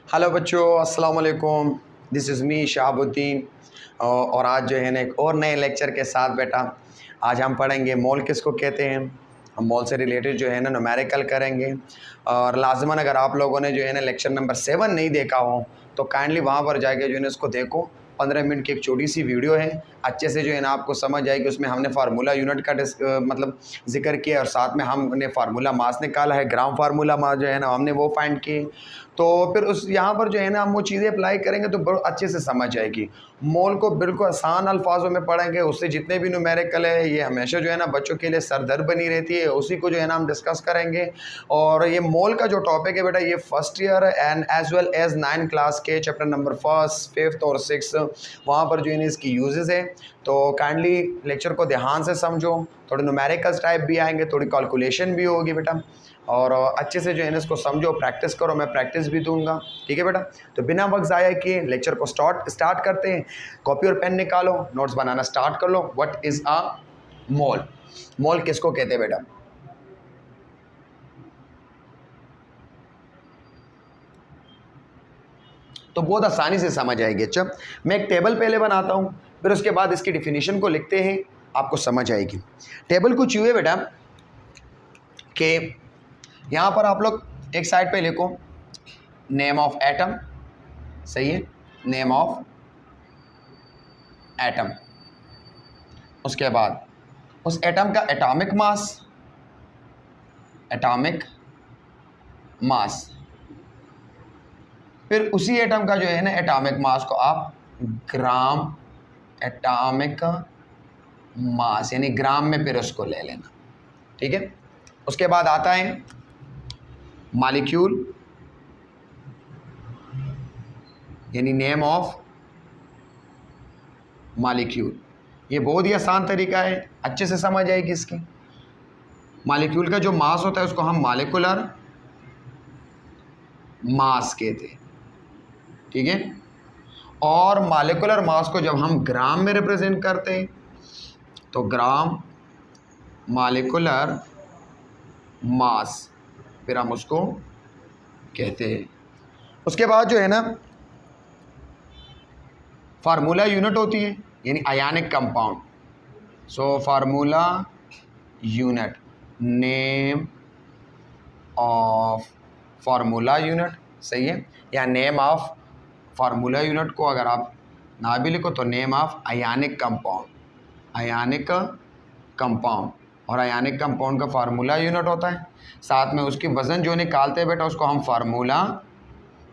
Hello बच्चों, अस्सलाम वालेकुम। This is me Shahabuddin. और आज जो है ना एक और नए लेक्चर के साथ बेटा आज हम पढ़ेंगे मोल किसको कहते हैं। हम मोल से रिलेटेड जो है ना न्यूमेरिकल करेंगे। और लाजमन अगर आप लोगों ने जो है ना लेक्चर नंबर 7 नहीं देखा हो तो काइंडली वहाँ पर जाके जो है ना इसको देखो। 15 मिनट की एक छोटी सी वीडियो है, अच्छे से जो है ना आपको समझ आएगी। उसमें हमने फार्मूला यूनिट का मतलब जिक्र किया और साथ में हमने फार्मूला मास निकाला है। ग्राम फार्मूला मास जो है ना हमने वो फाइंड किए। तो फिर उस यहाँ पर जो है ना हम वो चीज़ें अप्लाई करेंगे तो बहुत अच्छे से समझ आएगी। मोल को बिल्कुल आसान अल्फाजों में पढ़ेंगे, उससे जितने भी न्यूमेरिकल है ये हमेशा जो है ना बच्चों के लिए सरदर्द बनी रहती है, उसी को जो है ना हम डिस्कस करेंगे। और ये मोल का जो टॉपिक है बेटा ये first year and as well as 9 class के चैप्टर नंबर 1, 5 और 6 वहाँ पर जो है ना इसकी यूजेस है। तो काइंडली लेक्चर को ध्यान से समझो, थोड़े न्यूमेरिकल्स टाइप भी आएंगे, थोड़ी कैलकुलेशन भी होगी बेटा। और अच्छे से जो है ना इसको समझो, प्रैक्टिस करो, मैं प्रैक्टिस भी दूंगा, ठीक है बेटा। तो बिना वक्त ज़ाया किए लेक्चर को स्टार्ट करते हैं। कॉपी और पेन निकालो, नोट्स बनाना स्टार्ट कर लो। व्हाट इज़ अ मोल? मोल किसको कहते हैं बेटा? तो बहुत आसानी से समझ आएगी। अच्छा, मैं एक टेबल पहले बनाता हूँ, फिर उसके बाद इसकी डिफिनीशन को लिखते हैं, आपको समझ आएगी। टेबल कुछ यूँ है बेटा कि यहाँ पर आप लोग एक साइड पे लिखो नेम ऑफ एटम, सही है, नेम ऑफ एटम। उसके बाद उस एटम का एटॉमिक मास, फिर उसी एटम का जो है ना एटॉमिक मास को आप ग्राम एटॉमिक मास यानी ग्राम में फिर उसको ले लेना, ठीक है। उसके बाद आता है मॉलिक्यूल यानी नेम ऑफ मॉलिक्यूल। ये बहुत ही आसान तरीका है, अच्छे से समझ आएगी इसकी। मॉलिक्यूल का जो मास होता है उसको हम मॉलिक्यूलर मास कहते हैं, ठीक है। और मॉलिक्यूलर मास को जब हम ग्राम में रिप्रेजेंट करते हैं तो ग्राम मॉलिक्यूलर मास फिर हम उसको कहते हैं। उसके बाद जो है ना फार्मूला यूनिट होती है यानी ionic compound. So formula unit, name of formula unit, सही है। या नेम ऑफ फार्मूला यूनिट को अगर आप ना भी लिखो तो name of ionic compound, ionic compound. और आयनिक कंपाउंड का फार्मूला यूनिट होता है, साथ में उसकी वज़न जो निकालते हैं बेटा उसको हम फार्मूला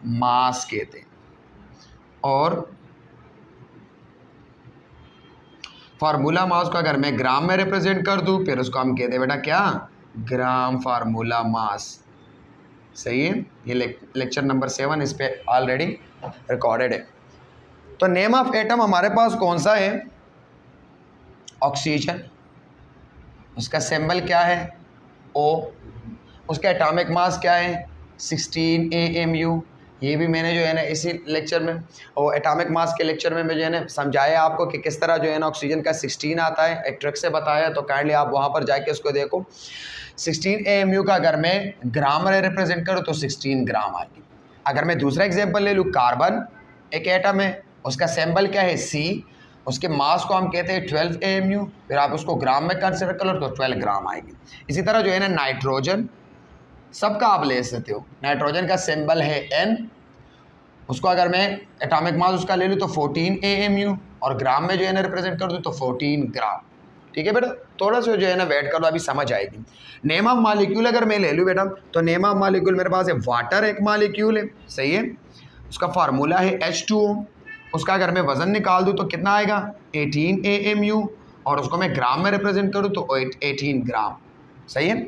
मास कहते हैं। और फार्मूला मास को अगर मैं ग्राम में रिप्रेजेंट कर दूं फिर उसको हम कहते हैं बेटा क्या? ग्राम फार्मूला मास, सही है। ये लेक्चर नंबर 7 इस पे ऑलरेडी रिकॉर्डेड है। तो नेम ऑफ एटम हमारे पास कौन सा है? ऑक्सीजन। उसका सिंबल क्या है? O। उसका एटॉमिक मास क्या है? 16 AMU। ये भी मैंने जो है ना इसी लेक्चर में और एटॉमिक मास के लेक्चर में मैं जो है ना समझाया आपको कि किस तरह जो है ना ऑक्सीजन का 16 आता है, एक ट्रिक से बताया। तो काइंडली आप वहाँ पर जाके उसको देखो। 16 AMU का अगर मैं ग्राम में रिप्रेजेंट करूँ तो 16 ग्राम आएगी। अगर मैं दूसरा एग्जाम्पल ले लूँ, कार्बन एक एटम है, उसका सिंबल क्या है? C। उसके मास को हम कहते हैं 12 AMU। फिर आप उसको ग्राम में कंसिडर कर लो तो 12 ग्राम आएगी। इसी तरह जो है ना नाइट्रोजन, सबका आप ले सकते हो। नाइट्रोजन का सिंबल है N। उसको अगर मैं एटॉमिक मास उसका ले लूँ तो 14 AMU और ग्राम में जो है ना रिप्रेजेंट कर दूँ तो 14 ग्राम, ठीक है बेटा। थोड़ा सा जो है ना वेट कर लो, अभी समझ आएगी। नेम ऑफ मॉलिक्यूल अगर मैं ले लूँ बेटा तो नेम ऑफ मॉलिक्यूल मेरे पास है वाटर, एक मॉलिक्यूल है, सही है। उसका फार्मूला है H2O। उसका अगर मैं वज़न निकाल दूँ तो कितना आएगा? 18 AMU। और उसको मैं ग्राम में रिप्रेजेंट करूँ तो 18 ग्राम, सही है।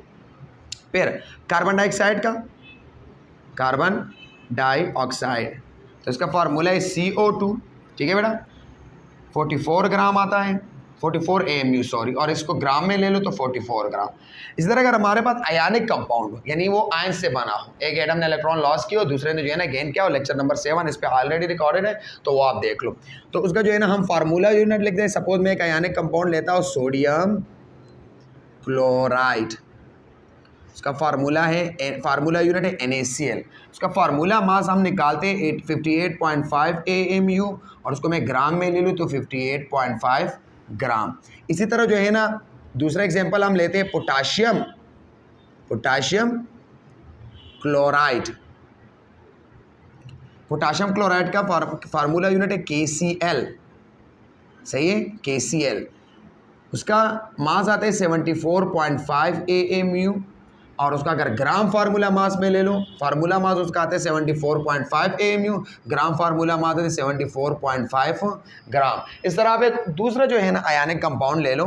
फिर कार्बन डाइऑक्साइड का, कार्बन डाइऑक्साइड, तो इसका फार्मूला है CO2, ठीक है बेटा। 44 ग्राम आता है, 44 AMU सॉरी, और इसको ग्राम में ले लो तो 44 ग्राम। इसी तरह अगर हमारे पास आयनिक कंपाउंड हो यानी वो आयन से बना हो, एक एटम ने इलेक्ट्रॉन लॉस किया और दूसरे ने जो है ना गेन किया, और लेक्चर नंबर 7 इस पे ऑलरेडी रिकॉर्डेड है तो वो आप देख लो। तो उसका जो है ना हम फार्मूला यूनिट लिख दें। सपोज मैं एक आयनिक कंपाउंड लेता हूँ सोडियम क्लोराइड, उसका फार्मूला है, फार्मूला यूनिट है NaCl। उसका फार्मूला मास हम निकालते हैं 58.5 AMU और उसको मैं ग्राम में ले लूँ तो 58.5 ग्राम। इसी तरह जो है ना दूसरा एग्जांपल हम लेते हैं पोटाशियम क्लोराइड। पोटाशियम क्लोराइड का फार्मूला यूनिट है KCl, सही है, KCl। उसका मास आता है 74.5 AMU और उसका अगर ग्राम फार्मूला मास में ले लो, फार्मूला मास उसका आता है 74.5 AMU, ग्राम फार्मूला मास आता है 74.5 ग्राम। इस तरह आप एक दूसरा जो है ना आयनिक कंपाउंड ले लो,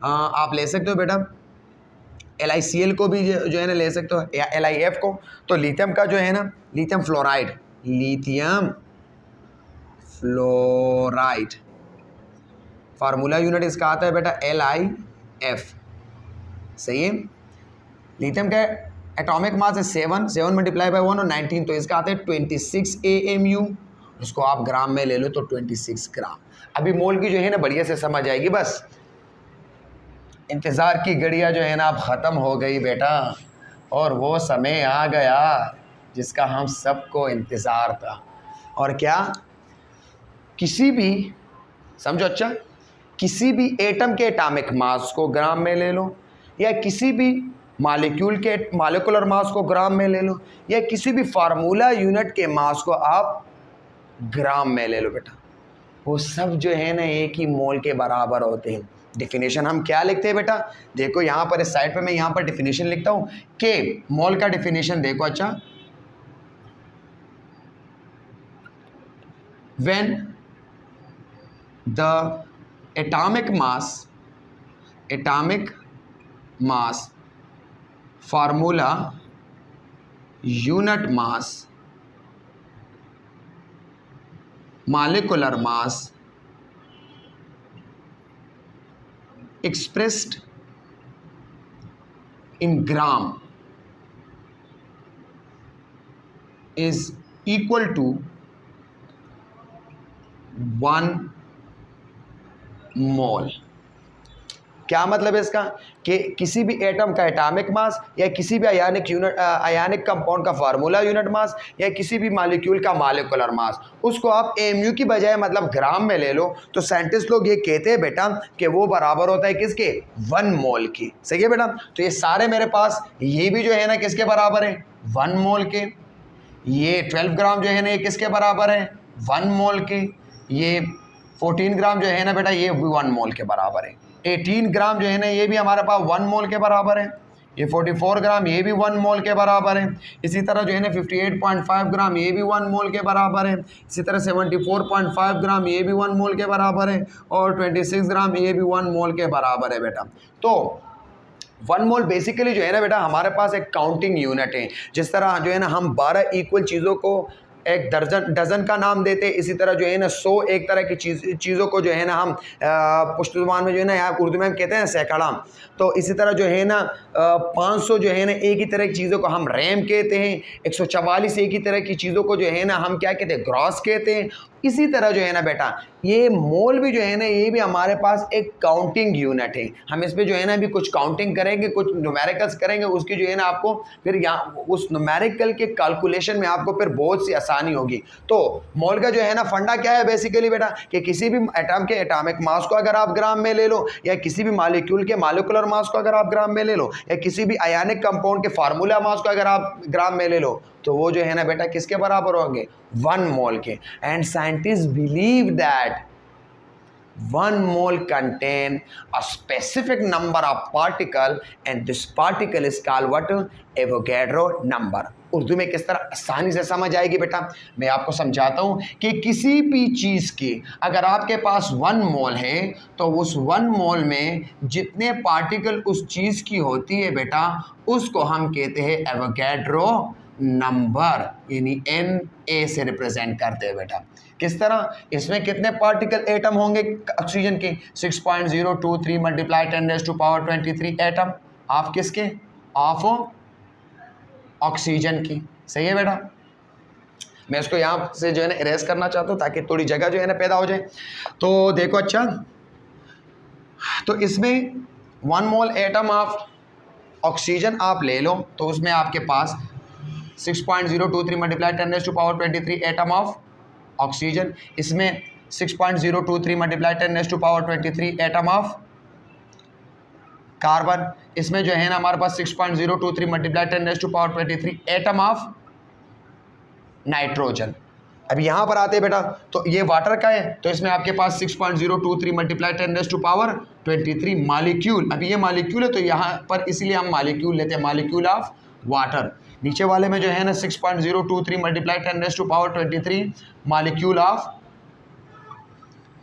आप ले सकते हो बेटा LiCl को भी जो है ना ले सकते हो या LiF को। तो लिथियम का जो है ना लिथियम फ्लोराइड फार्मूला यूनिट इसका आता है बेटा LiF, सही है। लिथियम का एटॉमिक मास है 7 मल्टीप्लाई बाय 1 और 19, तो इसका आता है 26 AMU। उसको आप ग्राम में ले लो तो 26 ग्राम। अभी मोल की जो है ना बढ़िया से समझ आएगी। बस इंतज़ार की घड़ियाँ जो है ना अब ख़त्म हो गई बेटा, और वो समय आ गया जिसका हम सबको इंतज़ार था। और क्या, किसी भी समझो अच्छा, किसी भी एटम के एटॉमिक मास को ग्राम में ले लो या किसी भी मॉलिक्यूल के मॉलिक्यूलर मास को ग्राम में ले लो या किसी भी फार्मूला यूनिट के मास को आप ग्राम में ले लो बेटा, वो सब जो है ना एक ही मोल के बराबर होते हैं। डिफिनेशन हम क्या लिखते हैं बेटा, देखो यहाँ पर इस साइड पे मैं यहाँ पर डिफिनेशन लिखता हूँ कि मोल का डिफिनेशन देखो अच्छा, when the atomic mass formula unit mass molecular mass expressed in gram is equal to 1 मोल। क्या मतलब है इसका कि किसी भी एटम का एटॉमिक मास या किसी भी आयनिक कंपाउंड का फार्मूला यूनिट मास या किसी भी मॉलिक्यूल का मॉलिक्यूलर मास, उसको आप AMU की बजाय मतलब ग्राम में ले लो, तो साइंटिस्ट लोग ये कहते हैं बेटा कि वो बराबर होता है किसके, 1 मोल की। सही है बेटा। तो ये सारे मेरे पास ये भी जो है ना किसके बराबर है, 1 मोल के। ये 12 ग्राम जो है ना ये किसके बराबर है, 1 मोल के। ये 14 ग्राम जो है ना बेटा ये भी 1 मोल के बराबर है। 18 ग्राम जो है ना ये भी हमारे पास 1 मोल के बराबर है। ये 44 ग्राम ये भी 1 मोल के बराबर है। इसी तरह जो है ना 58.5 ग्राम ये भी 1 मोल के बराबर है। इसी तरह 74.5 ग्राम ये भी 1 मोल के बराबर है और 26 ग्राम ये भी 1 मोल के बराबर है बेटा। तो 1 मोल बेसिकली जो है ना बेटा हमारे पास एक काउंटिंग यूनिट है। जिस तरह जो है ना हम 12 इक्वल चीज़ों को एक डजन का नाम देते हैं, इसी तरह जो है ना 100 एक तरह की चीज़ों को जो है ना हम पुश्त ज़ुबान में जो है ना यहाँ उर्दू में हम कहते हैं सैकड़ा। तो इसी तरह जो है ना 500 जो है ना एक ही तरह की चीज़ों को हम रैम कहते हैं। 144 एक ही तरह की चीज़ों को जो है ना हम क्या कहते हैं, ग्रॉस कहते हैं। इसी तरह जो है ना बेटा ये मोल भी जो है ना ये भी हमारे पास एक काउंटिंग यूनिट है। हम इस पे जो है ना अभी कुछ काउंटिंग करेंगे, कुछ न्यूमेरिकल्स करेंगे, उसकी जो है ना आपको फिर यहाँ उस न्यूमेरिकल के कैलकुलेशन में आपको फिर बहुत सी आसानी होगी। तो मोल का जो है ना फंडा क्या है बेसिकली बेटा कि किसी भी एटम के एटॉमिक मास को अगर आप ग्राम में ले लो या किसी भी मॉलिक्यूल के मॉलिक्यूलर मास को अगर आप ग्राम में ले लो या किसी भी आयनिक कंपाउंड के फार्मूला मास को अगर आप ग्राम में ले लो तो वो जो है ना बेटा किसके बराबर होंगे, 1 मोल के। And scientist believe that 1 mole contain a specific number of particle and this particle is called what, Avogadro number। Urdu में किस तरह आसानी से समझ आएगी बेटा, मैं आपको समझाता हूँ कि किसी भी चीज़ की अगर आपके पास 1 मोल है तो उस 1 मोल में जितने पार्टिकल उस चीज़ की होती है बेटा उसको हम कहते हैं एवोगैड्रो नंबर, यानी Na से रिप्रेजेंट करते हैं बेटा। किस तरह, इसमें कितने पार्टिकल एटम होंगे ऑक्सीजन के, 6.023 मल्टीप्लाई 10⁻23 एटम ऑफ किसके, ऑफ ऑक्सीजन की। सही है बेटा। मैं इसको यहाँ से जो है ना इरेज करना चाहता हूँ ताकि थोड़ी जगह जो है ना पैदा हो जाए। तो देखो अच्छा, तो इसमें 1 मोल एटम ऑफ ऑक्सीजन आप ले लो तो उसमें आपके पास 6.023 मल्टीप्लाई 10⁻23 एटम ऑफ ऑक्सीजन, इसमें 6.023 मल्टीप्लाई 10⁻23 एटम ऑफ कार्बन, इसमें जो है ना हमारे पास 6.023 मल्टीप्लाई 10⁻23 एटम ऑफ नाइट्रोजन। अभी यहाँ पर आते हैं बेटा, तो ये वाटर का है तो इसमें आपके पास 6.023 मल्टीप्लाई 10⁻23 मालिक्यूल। अभी ये मालिक्यूल है तो यहाँ पर इसीलिए हम मालिक्यूल लेते हैं, मालिक्यूल ऑफ वाटर। नीचे वाले में जो है ना 6.023 multiply 10⁻23 molecule of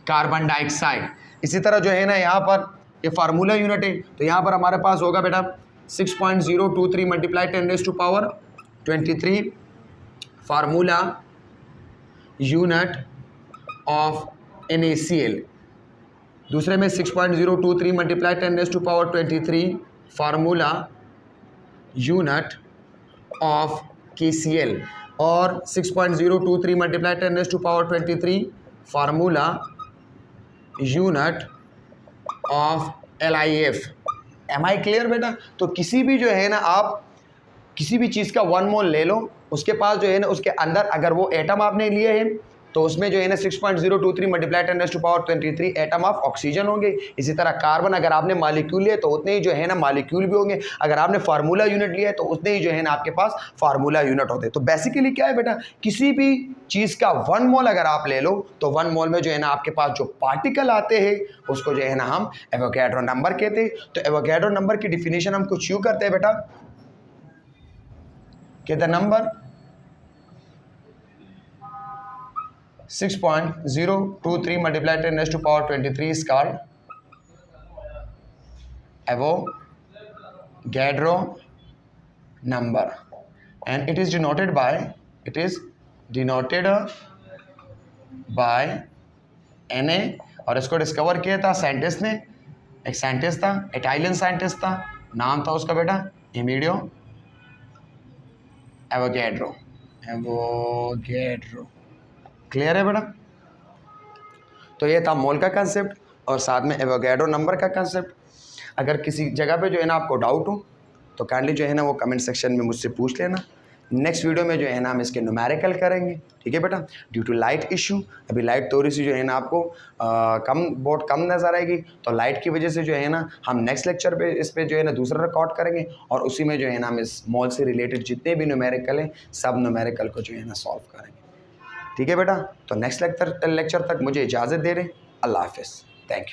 carbon dioxide. इसी तरह जो है ना यहाँ पर ये फार्मूला यूनिट है तो यहाँ पर हमारे पास होगा बेटा 6.023 multiply 10⁻23 formula unit of NaCl। दूसरे में 6.023 multiply 10⁻23 formula unit of KCl और 6.023 multiply 10⁻23 formula unit of LiF। Am I clear बेटा? तो किसी भी जो है ना आप किसी भी चीज़ का 1 मोल ले लो, उसके पास जो है ना उसके अंदर अगर वो एटम आपने लिए हैं तो उसमें जो है ना 6.023 मल्टीप्लाई 10⁻23 एटम ऑफ ऑक्सीजन होंगे। इसी तरह कार्बन अगर आपने मालिक्यूल लिए तो उतने ही जो है ना मालिक्यूल भी होंगे। अगर आपने फार्मूला यूनिट लिया है तो उतने ही जो है ना आपके पास फार्मूला यूनिट होते हैं। तो बेसिकली क्या है बेटा, किसी भी चीज़ का 1 मोल अगर आप ले लो तो 1 मोल में जो है ना आपके पास जो पार्टिकल आते हैं उसको जो है ना हम एवोगैड्रो नंबर कहते हैं। तो एवोगैड्रो नंबर की डिफिनेशन हम कुछ यूँ करते हैं बेटा कि the number 6.023 multiplied 10⁻23 is called Avogadro number and it is denoted by Na। और इसको डिस्कवर किया था साइंटिस्ट ने, एक साइंटिस्ट था, इटालियन साइंटिस्ट था, नाम था उसका बेटा एमिलियो एवोगैड्रो। क्लियर है बेटा? तो ये था मोल का कंसेप्ट और साथ में एवोगैड्रो नंबर का कंसेप्ट। अगर किसी जगह पे जो है ना आपको डाउट हो तो काइंडली जो है ना वो कमेंट सेक्शन में मुझसे पूछ लेना। नेक्स्ट वीडियो में जो है ना हम इसके न्यूमेरिकल करेंगे, ठीक है बेटा। ड्यू टू लाइट इशू अभी लाइट थोड़ी सी जो है ना आपको बहुत कम नज़र आएगी, तो लाइट की वजह से जो है ना हम नेक्स्ट लेक्चर पे इस पर जो है ना दूसरा रिकॉर्ड करेंगे और उसी में जो है ना हम इस मॉल से रिलेटेड जितने भी न्यूमेरिकल हैं सब न्यूमेरिकल को जो है ना सॉल्व करेंगे, ठीक है बेटा। तो नेक्स्ट लेक्चर तक मुझे इजाज़त दे रहे। अल्लाह हाफिज़, थैंक यू।